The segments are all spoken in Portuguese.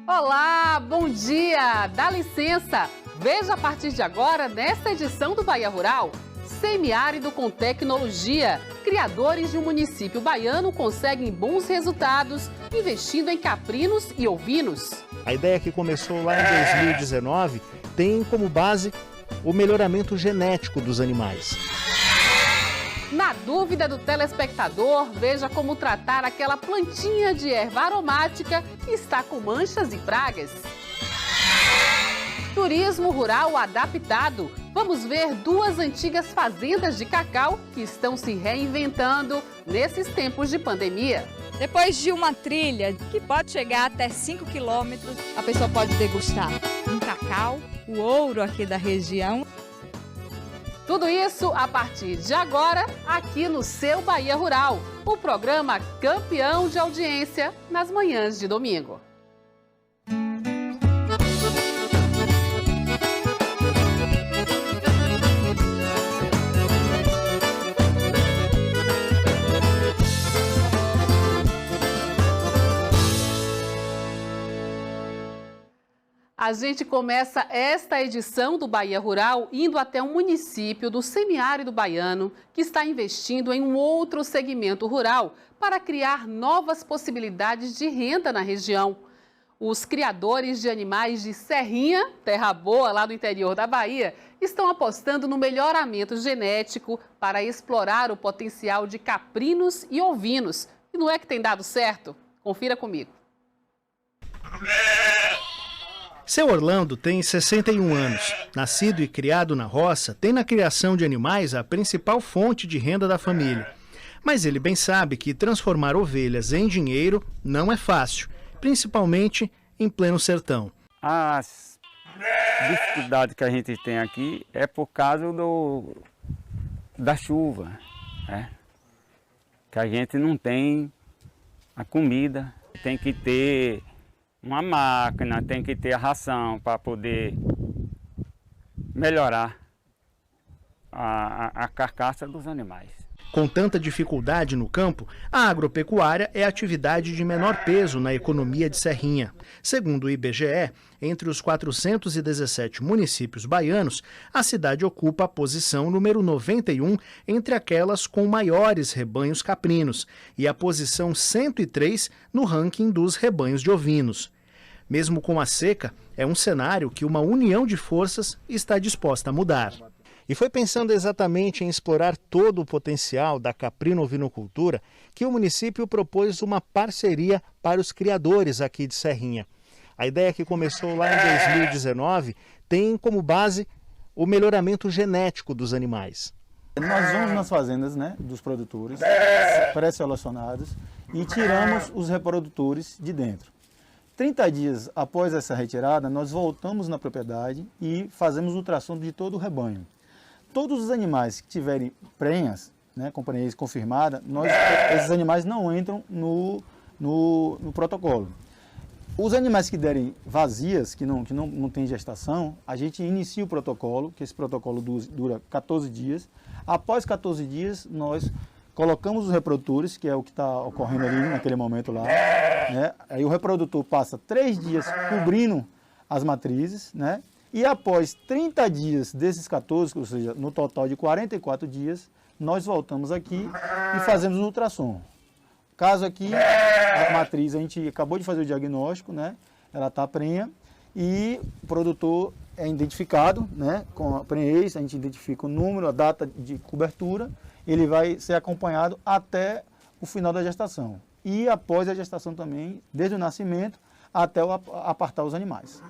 Olá, bom dia! Dá licença! Veja a partir de agora, nesta edição do Bahia Rural, semiárido com tecnologia. Criadores de um município baiano conseguem bons resultados investindo em caprinos e ovinos. A ideia que começou lá em 2019 tem como base o melhoramento genético dos animais. Na dúvida do telespectador, veja como tratar aquela plantinha de erva aromática que está com manchas e pragas. Turismo rural adaptado. Vamos ver duas antigas fazendas de cacau que estão se reinventando nesses tempos de pandemia. Depois de uma trilha que pode chegar até 5 quilômetros, a pessoa pode degustar um cacau, o ouro aqui da região. Tudo isso a partir de agora, aqui no seu Bahia Rural, o programa campeão de audiência nas manhãs de domingo. A gente começa esta edição do Bahia Rural indo até um município do semiárido baiano que está investindo em um outro segmento rural para criar novas possibilidades de renda na região. Os criadores de animais de Serrinha, terra boa lá do interior da Bahia, estão apostando no melhoramento genético para explorar o potencial de caprinos e ovinos. E não é que tem dado certo? Confira comigo. Seu Orlando tem 61 anos. Nascido e criado na roça, tem na criação de animais a principal fonte de renda da família. Mas ele bem sabe que transformar ovelhas em dinheiro não é fácil, principalmente em pleno sertão. As dificuldades que a gente tem aqui é por causa da chuva, né? Que a gente não tem a comida, tem que ter uma máquina, tem que ter a ração para poder melhorar a carcaça dos animais. Com tanta dificuldade no campo, a agropecuária é a atividade de menor peso na economia de Serrinha. Segundo o IBGE, entre os 417 municípios baianos, a cidade ocupa a posição número 91 entre aquelas com maiores rebanhos caprinos e a posição 103 no ranking dos rebanhos de ovinos. Mesmo com a seca, é um cenário que uma união de forças está disposta a mudar. E foi pensando exatamente em explorar todo o potencial da caprino-ovinocultura que o município propôs uma parceria para os criadores aqui de Serrinha. A ideia que começou lá em 2019 tem como base o melhoramento genético dos animais. Nós vamos nas fazendas, né, dos produtores pré-selecionados e tiramos os reprodutores de dentro. 30 dias após essa retirada, nós voltamos na propriedade e fazemos ultrassom de todo o rebanho. Todos os animais que tiverem prenhas, né, com prenhez confirmada, esses animais não entram no protocolo. Os animais que derem vazias, que não têm gestação, a gente inicia o protocolo, que esse protocolo dura 14 dias. Após 14 dias, nós colocamos os reprodutores, que é o que está ocorrendo ali naquele momento lá, né? Aí o reprodutor passa 3 dias cobrindo as matrizes, né? E após 30 dias desses 14, ou seja, no total de 44 dias, nós voltamos aqui e fazemos o ultrassom. Caso aqui, a matriz, a gente acabou de fazer o diagnóstico, né? Ela está prenha e o produtor é identificado, né? Com a prenhez, a gente identifica o número, a data de cobertura, ele vai ser acompanhado até o final da gestação. E após a gestação também, desde o nascimento até apartar os animais.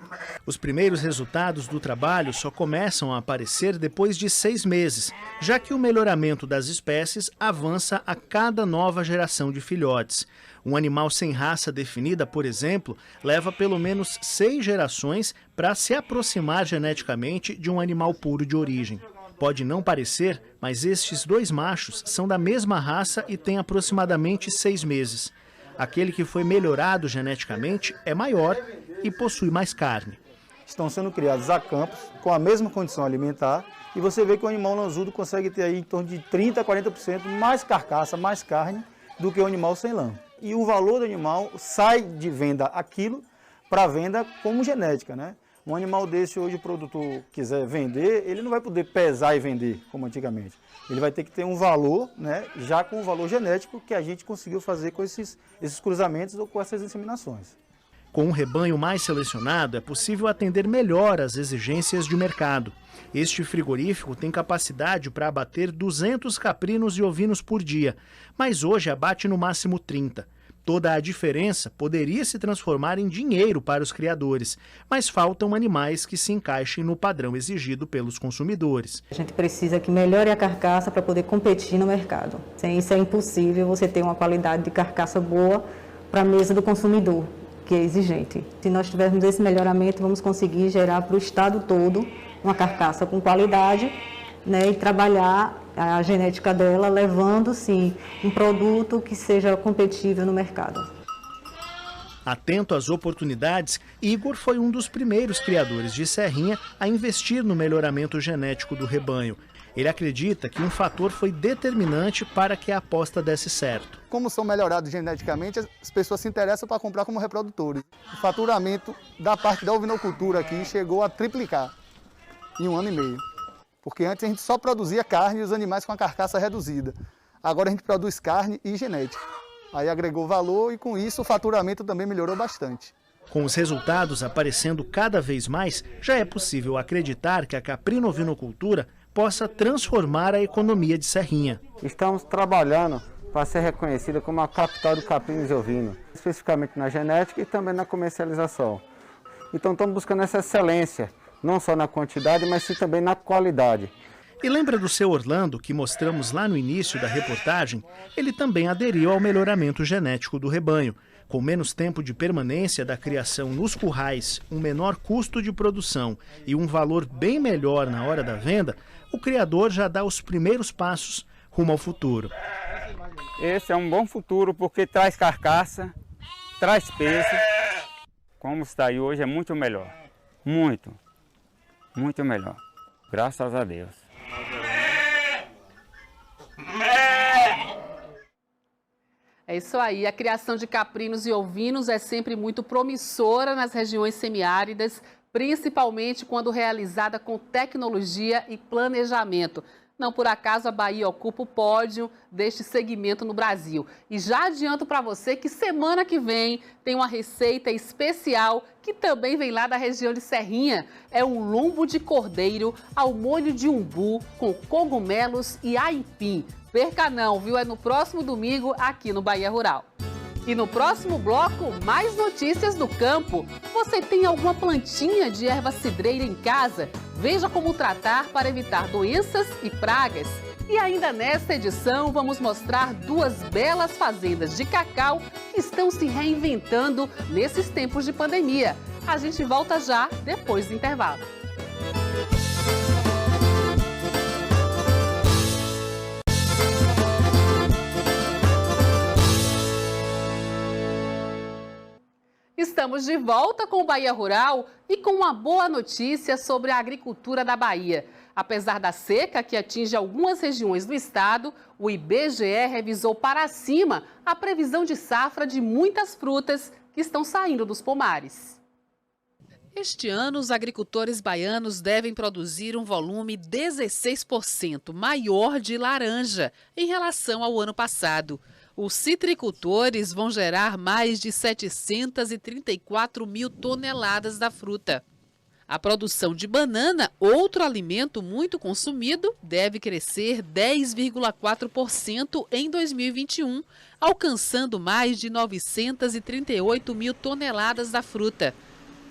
Os primeiros resultados do trabalho só começam a aparecer depois de 6 meses, já que o melhoramento das espécies avança a cada nova geração de filhotes. Um animal sem raça definida, por exemplo, leva pelo menos 6 gerações para se aproximar geneticamente de um animal puro de origem. Pode não parecer, mas estes 2 machos são da mesma raça e têm aproximadamente 6 meses. Aquele que foi melhorado geneticamente é maior e possui mais carne. Estão sendo criados a campos com a mesma condição alimentar e você vê que o animal lanzudo consegue ter aí em torno de 30% a 40% mais carcaça, mais carne do que o animal sem lã. E o valor do animal sai de venda a quilo para venda como genética, né? Um animal desse hoje o produtor quiser vender, ele não vai poder pesar e vender como antigamente. Ele vai ter que ter um valor, né, já com o valor genético que a gente conseguiu fazer com esses cruzamentos ou com essas inseminações. Com um rebanho mais selecionado, é possível atender melhor às exigências de mercado. Este frigorífico tem capacidade para abater 200 caprinos e ovinos por dia, mas hoje abate no máximo 30. Toda a diferença poderia se transformar em dinheiro para os criadores, mas faltam animais que se encaixem no padrão exigido pelos consumidores. A gente precisa que melhore a carcaça para poder competir no mercado. Sem isso é impossível você ter uma qualidade de carcaça boa para a mesa do consumidor, que é exigente. Se nós tivermos esse melhoramento, vamos conseguir gerar para o estado todo uma carcaça com qualidade, né, e trabalhar a genética dela, levando, sim, um produto que seja competível no mercado. Atento às oportunidades, Igor foi um dos primeiros criadores de Serrinha a investir no melhoramento genético do rebanho. Ele acredita que um fator foi determinante para que a aposta desse certo. Como são melhorados geneticamente, as pessoas se interessam para comprar como reprodutores. O faturamento da parte da ovinocultura aqui chegou a triplicar em 1 ano e meio. Porque antes a gente só produzia carne e os animais com a carcaça reduzida. Agora a gente produz carne e genética. Aí agregou valor e com isso o faturamento também melhorou bastante. Com os resultados aparecendo cada vez mais, já é possível acreditar que a caprino-ovinocultura possa transformar a economia de Serrinha. Estamos trabalhando para ser reconhecida como a capital do caprinos e ovinos, especificamente na genética e também na comercialização. Então estamos buscando essa excelência, não só na quantidade, mas sim também na qualidade. E lembra do seu Orlando, que mostramos lá no início da reportagem? Ele também aderiu ao melhoramento genético do rebanho. Com menos tempo de permanência da criação nos currais, um menor custo de produção e um valor bem melhor na hora da venda, o criador já dá os primeiros passos rumo ao futuro. Esse é um bom futuro porque traz carcaça, traz peso. Como está aí hoje é muito melhor. Muito melhor. Graças a Deus. É isso aí, a criação de caprinos e ovinos é sempre muito promissora nas regiões semiáridas, principalmente quando realizada com tecnologia e planejamento. Não por acaso a Bahia ocupa o pódio deste segmento no Brasil. E já adianto para você que semana que vem tem uma receita especial que também vem lá da região de Serrinha. É um lombo de cordeiro ao molho de umbu com cogumelos e aipim. Perca não, viu? É no próximo domingo aqui no Bahia Rural. E no próximo bloco, mais notícias do campo. Você tem alguma plantinha de erva cidreira em casa? Veja como tratar para evitar doenças e pragas. E ainda nesta edição, vamos mostrar 2 belas fazendas de cacau que estão se reinventando nesses tempos de pandemia. A gente volta já depois do intervalo. Estamos de volta com o Bahia Rural e com uma boa notícia sobre a agricultura da Bahia. Apesar da seca que atinge algumas regiões do estado, o IBGE revisou para cima a previsão de safra de muitas frutas que estão saindo dos pomares. Este ano, os agricultores baianos devem produzir um volume 16% maior de laranja em relação ao ano passado. Os citricultores vão gerar mais de 734 mil toneladas da fruta. A produção de banana, outro alimento muito consumido, deve crescer 10,4% em 2021, alcançando mais de 938 mil toneladas da fruta.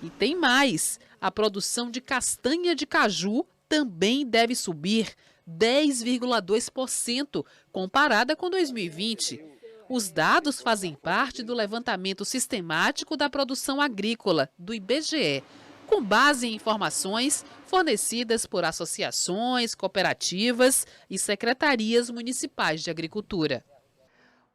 E tem mais, a produção de castanha de caju também deve subir 10,2% comparada com 2020. Os dados fazem parte do levantamento sistemático da produção agrícola, do IBGE, com base em informações fornecidas por associações, cooperativas e secretarias municipais de agricultura.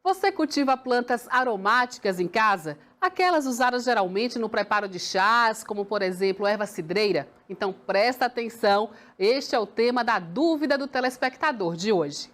Você cultiva plantas aromáticas em casa? Aquelas usadas geralmente no preparo de chás, como por exemplo erva cidreira? Então presta atenção, este é o tema da dúvida do telespectador de hoje.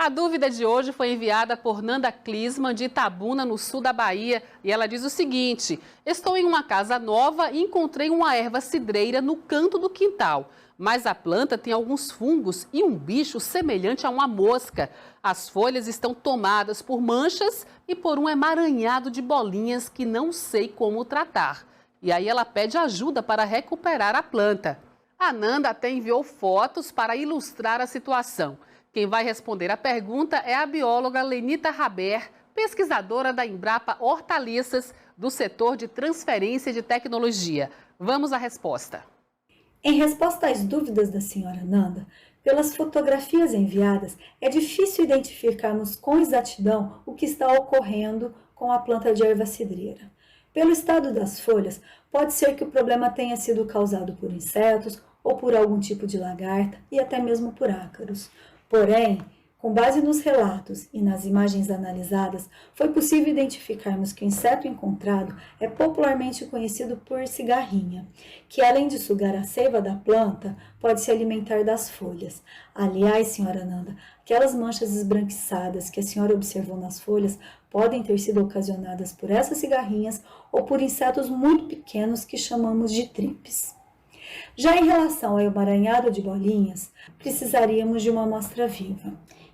A dúvida de hoje foi enviada por Nanda Klisman, de Itabuna, no sul da Bahia, e ela diz o seguinte: estou em uma casa nova e encontrei uma erva cidreira no canto do quintal, mas a planta tem alguns fungos e um bicho semelhante a uma mosca. As folhas estão tomadas por manchas e por um emaranhado de bolinhas que não sei como tratar. E aí ela pede ajuda para recuperar a planta. A Nanda até enviou fotos para ilustrar a situação. Quem vai responder a pergunta é a bióloga Lenita Raber, pesquisadora da Embrapa Hortaliças, do setor de transferência de tecnologia. Vamos à resposta. Em resposta às dúvidas da senhora Nanda, pelas fotografias enviadas, é difícil identificarmos com exatidão o que está ocorrendo com a planta de erva cidreira. Pelo estado das folhas, pode ser que o problema tenha sido causado por insetos ou por algum tipo de lagarta e até mesmo por ácaros. Porém, com base nos relatos e nas imagens analisadas, foi possível identificarmos que o inseto encontrado é popularmente conhecido por cigarrinha, que além de sugar a seiva da planta, pode se alimentar das folhas. Aliás, senhora Nanda, aquelas manchas esbranquiçadas que a senhora observou nas folhas podem ter sido ocasionadas por essas cigarrinhas ou por insetos muito pequenos que chamamos de tripes. Já em relação ao emaranhado de bolinhas, precisaríamos de uma amostra viva.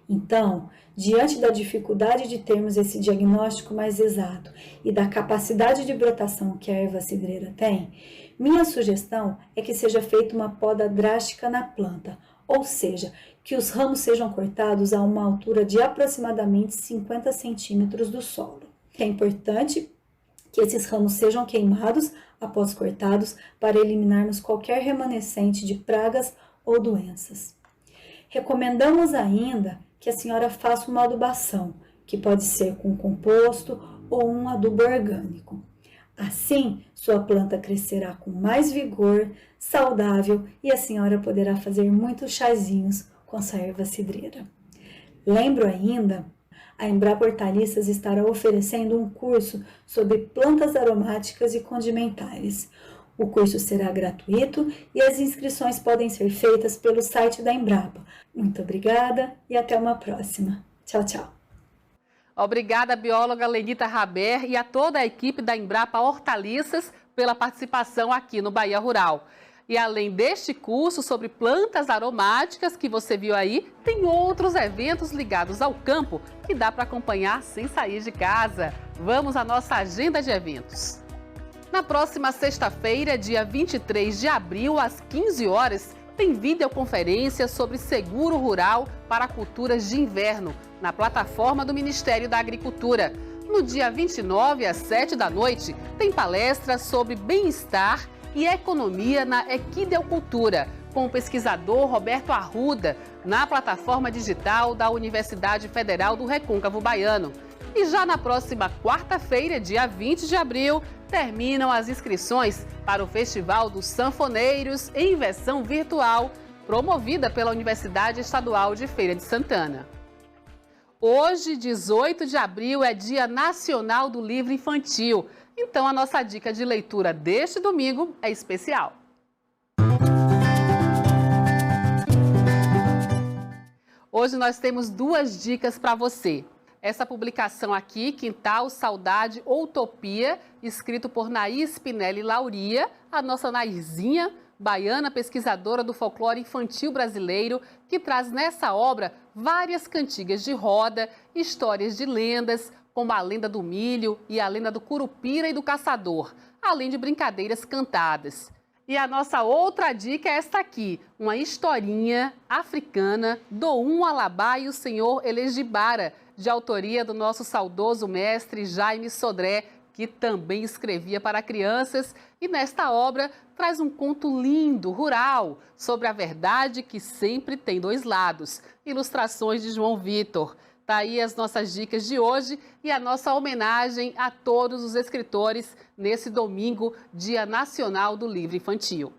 Então, diante da dificuldade de termos esse diagnóstico mais exato e da capacidade de brotação que a erva cidreira tem, minha sugestão é que seja feita uma poda drástica na planta, ou seja, que os ramos sejam cortados a uma altura de aproximadamente 50 centímetros do solo. É importante que esses ramos sejam queimados após cortados para eliminarmos qualquer remanescente de pragas ou doenças. Recomendamos ainda que a senhora faça uma adubação, que pode ser com composto ou um adubo orgânico. Assim, sua planta crescerá com mais vigor, saudável e a senhora poderá fazer muitos chazinhos com sua erva cidreira. Lembro ainda, a Embrapa Hortaliças estará oferecendo um curso sobre plantas aromáticas e condimentares. O curso será gratuito e as inscrições podem ser feitas pelo site da Embrapa. Muito obrigada e até uma próxima. Tchau, tchau. Obrigada, bióloga Lenita Raber, e a toda a equipe da Embrapa Hortaliças pela participação aqui no Bahia Rural. E além deste curso sobre plantas aromáticas que você viu aí, tem outros eventos ligados ao campo que dá para acompanhar sem sair de casa. Vamos à nossa agenda de eventos. Na próxima sexta-feira, dia 23 de abril, às 15 horas, tem videoconferência sobre seguro rural para culturas de inverno, na plataforma do Ministério da Agricultura. No dia 29, às 7 da noite, tem palestra sobre bem-estar e economia na equidelcultura, com o pesquisador Roberto Arruda, na plataforma digital da Universidade Federal do Recôncavo Baiano. E já na próxima quarta-feira, dia 20 de abril, terminam as inscrições para o Festival dos Sanfoneiros em versão virtual, promovida pela Universidade Estadual de Feira de Santana. Hoje, 18 de abril, é Dia Nacional do Livro Infantil. Então, a nossa dica de leitura deste domingo é especial. Hoje nós temos duas dicas para você. Essa publicação aqui, Quintal, Saudade ou Utopia, escrito por Nair Spinelli Lauria, a nossa Nairzinha, baiana pesquisadora do folclore infantil brasileiro, que traz nessa obra várias cantigas de roda, histórias de lendas, como a lenda do milho e a lenda do curupira e do caçador, além de brincadeiras cantadas. E a nossa outra dica é esta aqui, uma historinha africana do Alabá e o Senhor Elegibara, de autoria do nosso saudoso mestre Jaime Sodré, que também escrevia para crianças, e nesta obra traz um conto lindo, rural, sobre a verdade que sempre tem dois lados. Ilustrações de João Vitor. Tá aí as nossas dicas de hoje e a nossa homenagem a todos os escritores nesse domingo, Dia Nacional do Livro Infantil.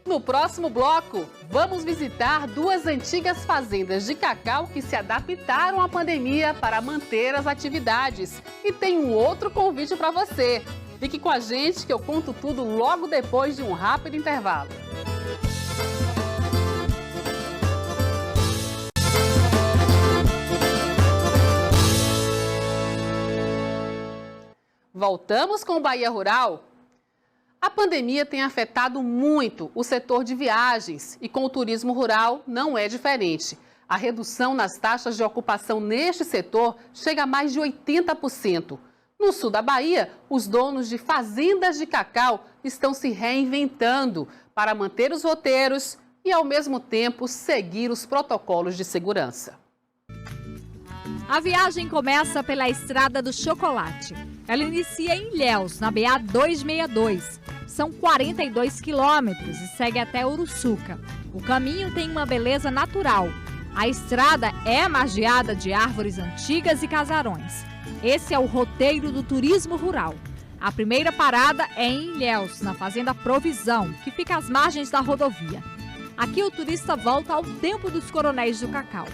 No próximo bloco, vamos visitar duas antigas fazendas de cacau que se adaptaram à pandemia para manter as atividades. E tem um outro convite para você. Fique com a gente que eu conto tudo logo depois de um rápido intervalo. Voltamos com o Bahia Rural? A pandemia tem afetado muito o setor de viagens e com o turismo rural não é diferente. A redução nas taxas de ocupação neste setor chega a mais de 80%. No sul da Bahia, os donos de fazendas de cacau estão se reinventando para manter os roteiros e, ao mesmo tempo, seguir os protocolos de segurança. A viagem começa pela Estrada do Chocolate. Ela inicia em Ilhéus, na BA 262. São 42 quilômetros e segue até Uruçuca. O caminho tem uma beleza natural. A estrada é margeada de árvores antigas e casarões. Esse é o roteiro do turismo rural. A primeira parada é em Ilhéus, na Fazenda Provisão, que fica às margens da rodovia. Aqui o turista volta ao tempo dos coronéis do cacau.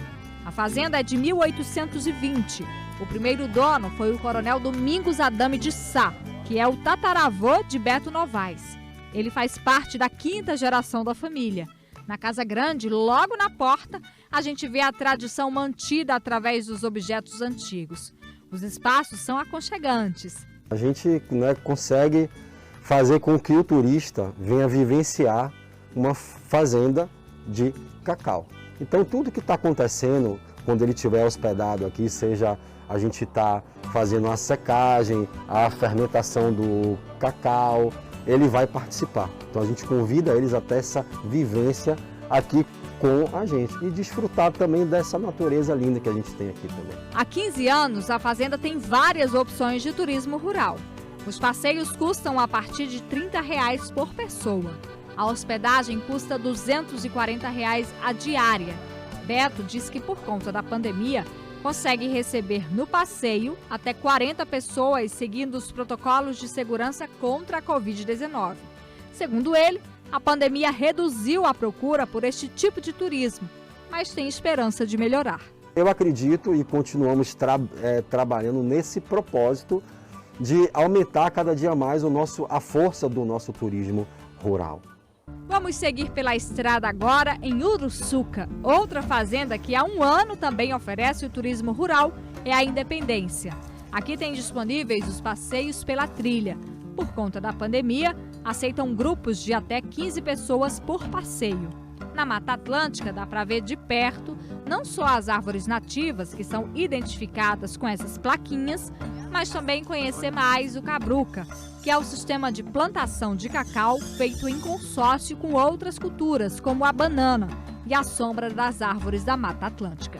A fazenda é de 1820. O primeiro dono foi o coronel Domingos Adame de Sá, que é o tataravô de Beto Novaes. Ele faz parte da 5ª geração da família. Na Casa Grande, logo na porta, a gente vê a tradição mantida através dos objetos antigos. Os espaços são aconchegantes. A gente consegue fazer com que o turista venha vivenciar uma fazenda de cacau. Então, tudo que está acontecendo quando ele estiver hospedado aqui, seja a gente está fazendo a secagem, a fermentação do cacau, ele vai participar. Então, a gente convida eles até essa vivência aqui com a gente e desfrutar também dessa natureza linda que a gente tem aqui também. Há 15 anos, a fazenda tem várias opções de turismo rural. Os passeios custam a partir de R$ 30 por pessoa. A hospedagem custa R$ 240 a diária. Beto diz que por conta da pandemia, consegue receber no passeio até 40 pessoas seguindo os protocolos de segurança contra a Covid-19. Segundo ele, a pandemia reduziu a procura por este tipo de turismo, mas tem esperança de melhorar. Eu acredito e continuamos trabalhando nesse propósito de aumentar cada dia mais a força do nosso turismo rural. Vamos seguir pela estrada agora em Uruçuca. Outra fazenda que há um ano também oferece o turismo rural é a Independência. Aqui tem disponíveis os passeios pela trilha. Por conta da pandemia, aceitam grupos de até 15 pessoas por passeio. Na Mata Atlântica dá para ver de perto não só as árvores nativas, que são identificadas com essas plaquinhas, mas também conhecer mais o Cabruca, que é o sistema de plantação de cacau feito em consórcio com outras culturas, como a banana e a sombra das árvores da Mata Atlântica.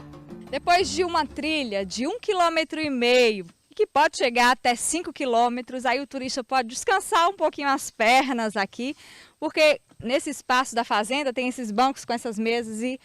Depois de uma trilha de 1,5 km, que pode chegar até 5 quilômetros, aí o turista pode descansar um pouquinho as pernas aqui, porque nesse espaço da fazenda tem esses bancos com essas mesas e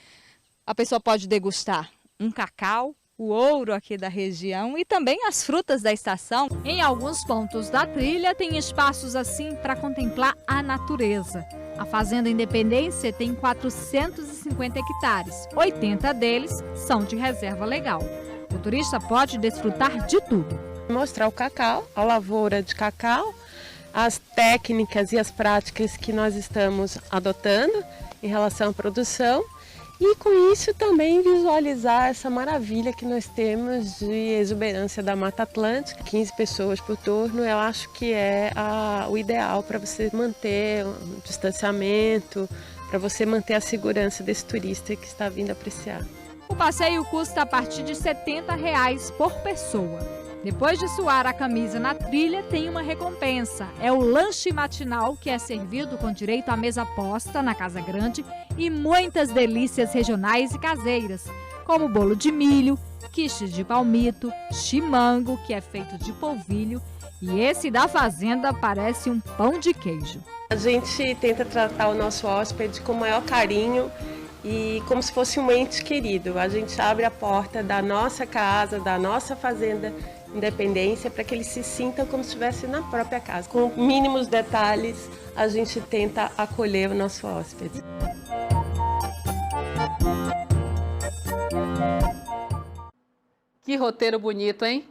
a pessoa pode degustar um cacau, o ouro aqui da região e também as frutas da estação. Em alguns pontos da trilha tem espaços assim para contemplar a natureza. A Fazenda Independência tem 450 hectares, 80 deles são de reserva legal. O turista pode desfrutar de tudo. Mostrar o cacau, a lavoura de cacau, as técnicas e as práticas que nós estamos adotando em relação à produção e com isso também visualizar essa maravilha que nós temos de exuberância da Mata Atlântica. 15 pessoas por turno, eu acho que é o ideal para você manter o distanciamento, para você manter a segurança desse turista que está vindo apreciar. O passeio custa a partir de R$ 70 por pessoa. Depois de suar a camisa na trilha, tem uma recompensa. É o lanche matinal, que é servido com direito à mesa posta na Casa Grande e muitas delícias regionais e caseiras, como bolo de milho, quiche de palmito, chimango, que é feito de polvilho, e esse da fazenda parece um pão de queijo. A gente tenta tratar o nosso hóspede com o maior carinho e como se fosse um ente querido. A gente abre a porta da nossa casa, da nossa fazenda Independência, para que eles se sintam como se estivesse na própria casa. Com mínimos detalhes, a gente tenta acolher o nosso hóspede. Que roteiro bonito, hein?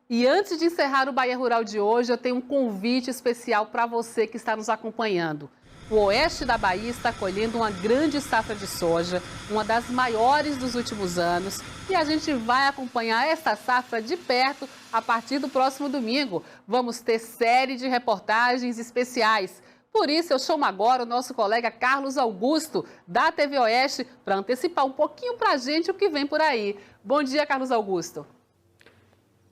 E antes de encerrar o Bahia Rural de hoje, eu tenho um convite especial para você que está nos acompanhando. O oeste da Bahia está colhendo uma grande safra de soja, uma das maiores dos últimos anos. E a gente vai acompanhar essa safra de perto a partir do próximo domingo. Vamos ter série de reportagens especiais. Por isso, eu chamo agora o nosso colega Carlos Augusto, da TV Oeste, para antecipar um pouquinho para a gente o que vem por aí. Bom dia, Carlos Augusto.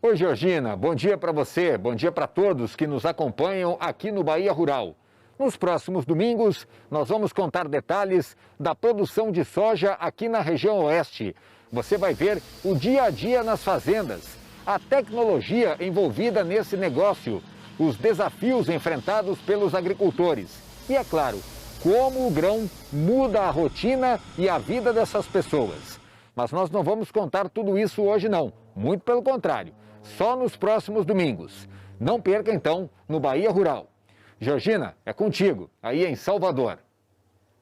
Oi, Georgina. Bom dia para você. Bom dia para todos que nos acompanham aqui no Bahia Rural. Nos próximos domingos, nós vamos contar detalhes da produção de soja aqui na região oeste. Você vai ver o dia a dia nas fazendas, a tecnologia envolvida nesse negócio, os desafios enfrentados pelos agricultores e, é claro, como o grão muda a rotina e a vida dessas pessoas. Mas nós não vamos contar tudo isso hoje não, muito pelo contrário, só nos próximos domingos. Não perca então no Bahia Rural. Georgina, é contigo, aí em Salvador.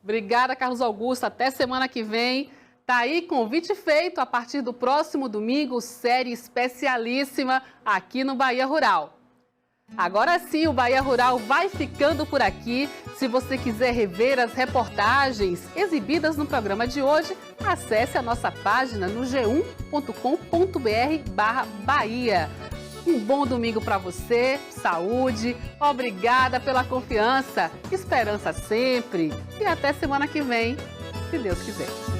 Obrigada, Carlos Augusto. Até semana que vem. Tá aí, convite feito. A partir do próximo domingo, série especialíssima aqui no Bahia Rural. Agora sim, o Bahia Rural vai ficando por aqui. Se você quiser rever as reportagens exibidas no programa de hoje, acesse a nossa página no g1.com.br/Bahia. Um bom domingo para você, saúde, obrigada pela confiança, esperança sempre e até semana que vem, se Deus quiser.